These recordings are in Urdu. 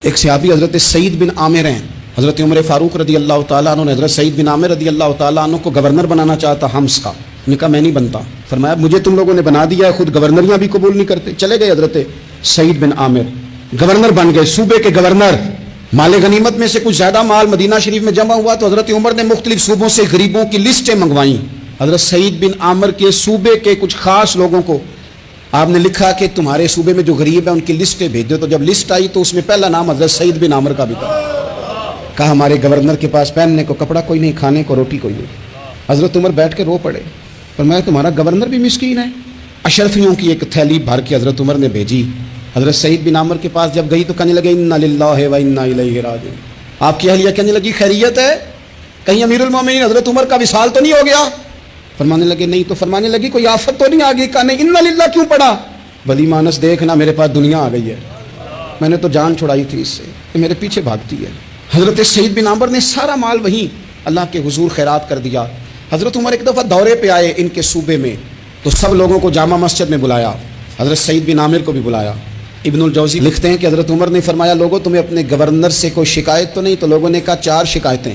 ایک صحابی حضرت سعید بن عامر ہیں، حضرت عمر فاروق رضی اللہ تعالیٰ عنہ نے حضرت سعید بن عامر رضی اللہ تعالیٰ عنہ کو گورنر بنانا چاہتا حمص کا. نے کہا میں نہیں بنتا. فرمایا مجھے تم لوگوں نے بنا دیا ہے، خود گورنریاں بھی قبول نہیں کرتے. چلے گئے حضرت سعید بن عامر، گورنر بن گئے، صوبے کے گورنر. مال غنیمت میں سے کچھ زیادہ مال مدینہ شریف میں جمع ہوا تو حضرت عمر نے مختلف صوبوں سے غریبوں کی لسٹیں منگوائیں. حضرت سعید بن عامر کے صوبے کے کچھ خاص لوگوں کو آپ نے لکھا کہ تمہارے صوبے میں جو غریب ہیں ان کی لسٹیں بھیج دو. تو جب لسٹ آئی تو اس میں پہلا نام حضرت سعید بن عامر کا بھی تھا. کہا ہمارے گورنر کے پاس پہننے کو کپڑا کوئی نہیں، کھانے کو روٹی کوئی نہیں. حضرت عمر بیٹھ کے رو پڑے. فرمایا تمہارا گورنر بھی مسکین ہے. اشرفیوں کی ایک تھیلی بھر کے حضرت عمر نے بھیجی. حضرت سعید بن عامر کے پاس جب گئی تو کہنے لگے انا للہ و انا الیہ راجعون. آپ کی اہلیہ کہنے لگی خیریت ہے، کہیں امیر المومنین حضرت عمر کا وصال تو نہیں ہو گیا؟ فرمانے لگے نہیں. تو فرمانے لگی کوئی آفت تو نہیں آ گئی؟ کہا نہیں. انا للہ کیوں پڑھا؟ بلی مانس دیکھنا میرے پاس دنیا آ گئی ہے، میں نے تو جان چھڑائی تھی اس سے، کہ میرے پیچھے بھاگتی ہے. حضرت سعید بن عامر نے سارا مال وہیں اللہ کے حضور خیرات کر دیا. حضرت عمر ایک دفعہ دورے پہ آئے ان کے صوبے میں تو سب لوگوں کو جامع مسجد میں بلایا، حضرت سعید بن عامر کو بھی بلایا. ابن الجوزی لکھتے ہیں کہ حضرت عمر نے فرمایا لوگوں تمہیں اپنے گورنر سے کوئی شکایت تو نہیں؟ تو لوگوں نے کہا 4 شکایتیں.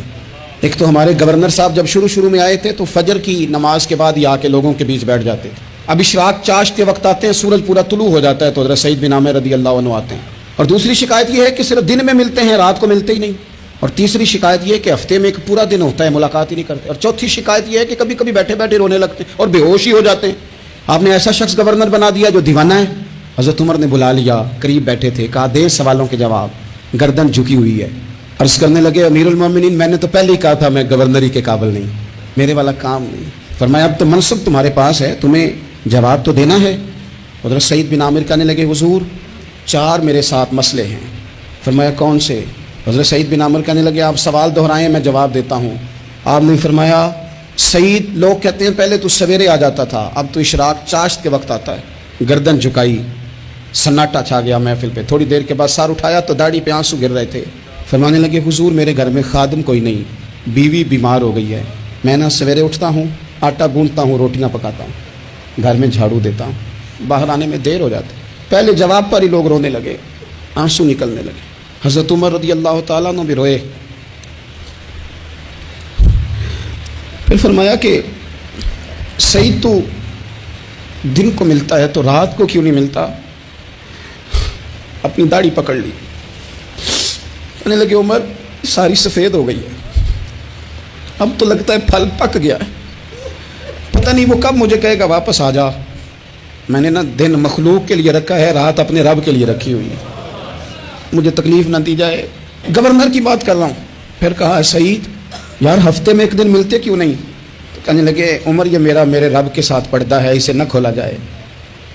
ایک تو ہمارے گورنر صاحب جب شروع میں آئے تھے تو فجر کی نماز کے بعد ہی آ کے لوگوں کے بیچ بیٹھ جاتے تھے. اب اشراق چاشت کے وقت آتے ہیں، سورج پورا طلوع ہو جاتا ہے تو حضرت سعید بن عامر رضی اللہ عنہ آتے ہیں. اور دوسری شکایت یہ ہے کہ صرف دن میں ملتے ہیں، رات کو ملتے ہی نہیں. اور تیسری شکایت یہ ہے کہ ہفتے میں ایک پورا دن ہوتا ہے ملاقات ہی نہیں کرتے. اور چوتھی شکایت یہ ہے کہ کبھی کبھی بیٹھے بیٹھے رونے لگتے ہیں اور بے ہوش ہی ہو جاتے ہیں. آپ نے ایسا شخص گورنر بنا دیا جو دیوانہ ہے. حضرت عمر نے بلا لیا، قریب بیٹھے تھے، کہا دے سوالوں کے جواب. گردن جھکی ہوئی ہے. عرض کرنے لگے امیر المومنین میں نے تو پہلے ہی کہا تھا میں گورنری کے قابل نہیں، میرے والا کام نہیں. فرمایا اب تو منصب تمہارے پاس ہے، تمہیں جواب تو دینا ہے. حضرت سعید بن عامر کہنے لگے حضور 4 میرے ساتھ مسئلے ہیں. فرمایا کون سے؟ حضرت سعید بن عامر کہنے لگے آپ سوال دہرائیں میں جواب دیتا ہوں. آپ نے فرمایا سعید لوگ کہتے ہیں پہلے تو سویرے آ جاتا تھا، اب تو اشراق چاشت کے وقت آتا ہے. گردن جھکائی، سناٹا چھا گیا محفل پہ. تھوڑی دیر کے بعد سار اٹھایا تو داڑھی پہ آنسو گر رہے تھے. فرمانے لگے حضور میرے گھر میں خادم کوئی نہیں، بیوی بیمار ہو گئی ہے. میں نہ سویرے اٹھتا ہوں، آٹا گوندتا ہوں، روٹیاں پکاتا ہوں، گھر میں جھاڑو دیتا ہوں، باہر آنے میں دیر ہو جاتی. پہلے جواب پر ہی لوگ رونے لگے، آنسو نکلنے لگے. حضرت عمر رضی اللہ تعالیٰ عنہ بھی روئے. پھر فرمایا کہ سعید تو دن کو ملتا ہے تو رات کو کیوں نہیں ملتا؟ اپنی داڑھی پکڑ لی. کہنے لگے عمر ساری سفید ہو گئی ہے، اب تو لگتا ہے پھل پک گیا ہے، پتہ نہیں وہ کب مجھے کہے گا واپس آ جا. میں نے نا دن مخلوق کے لیے رکھا ہے، رات اپنے رب کے لیے رکھی ہوئی ہے، مجھے تکلیف نہ دی جائے. گورنر کی بات کر رہا ہوں. پھر کہا سعید یار ہفتے میں ایک دن ملتے کیوں نہیں؟ تو کہنے لگے عمر یہ میرے رب کے ساتھ پردہ ہے، اسے نہ کھولا جائے.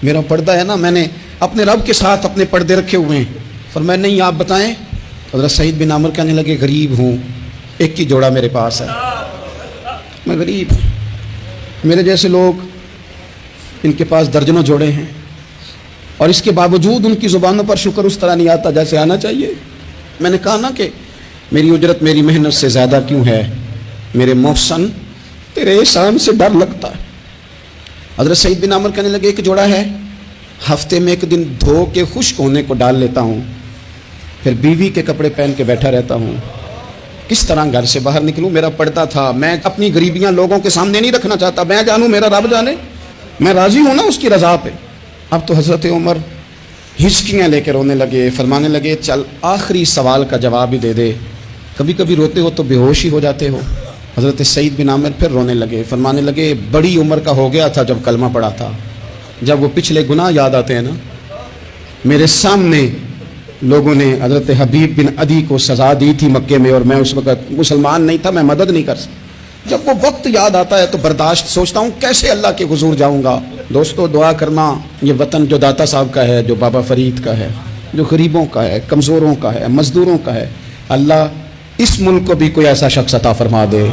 میرا پردہ ہے نا، میں نے اپنے رب کے ساتھ اپنے پردے رکھے ہوئے ہیں. فرمایا نہیں آپ بتائیں. حضرت سعید بن عامر کہنے لگے غریب ہوں، ایک ہی جوڑا میرے پاس ہے، میں غریب ہوں. میرے جیسے لوگ ان کے پاس درجنوں جوڑے ہیں اور اس کے باوجود ان کی زبانوں پر شکر اس طرح نہیں آتا جیسے آنا چاہیے. میں نے کہا نا کہ میری اجرت میری محنت سے زیادہ کیوں ہے؟ میرے محسن تیرے احسان سے ڈر لگتا ہے. حضرت سعید بن عامر کہنے لگے ایک جوڑا ہے، ہفتے میں ایک دن دھو کے خشک ہونے کو ڈال لیتا ہوں، پھر بیوی کے کپڑے پہن کے بیٹھا رہتا ہوں. کس طرح گھر سے باہر نکلوں؟ میرا پردہ تھا، میں اپنی غریبیاں لوگوں کے سامنے نہیں رکھنا چاہتا. میں جانوں میرا رب جانے، میں راضی ہوں نا اس کی رضا پہ. اب تو حضرت عمر ہچکیاں لے کے رونے لگے. فرمانے لگے چل آخری سوال کا جواب ہی دے دے، کبھی کبھی روتے ہو تو بے ہوش ہی ہو جاتے ہو. حضرت سعید بن عامر پھر رونے لگے. فرمانے لگے بڑی عمر کا ہو گیا تھا جب کلمہ پڑھا تھا، جب وہ پچھلے گناہ یاد آتے ہیں نا. میرے سامنے لوگوں نے حضرت حبیب بن عدی کو سزا دی تھی مکے میں اور میں اس وقت مسلمان نہیں تھا، میں مدد نہیں کر سکتا. جب وہ وقت یاد آتا ہے تو برداشت سوچتا ہوں کیسے اللہ کے حضور جاؤں گا. دوستو دعا کرنا، یہ وطن جو داتا صاحب کا ہے، جو بابا فرید کا ہے، جو غریبوں کا ہے، کمزوروں کا ہے، مزدوروں کا ہے، اللہ اس ملک کو بھی کوئی ایسا شخص عطا فرما دے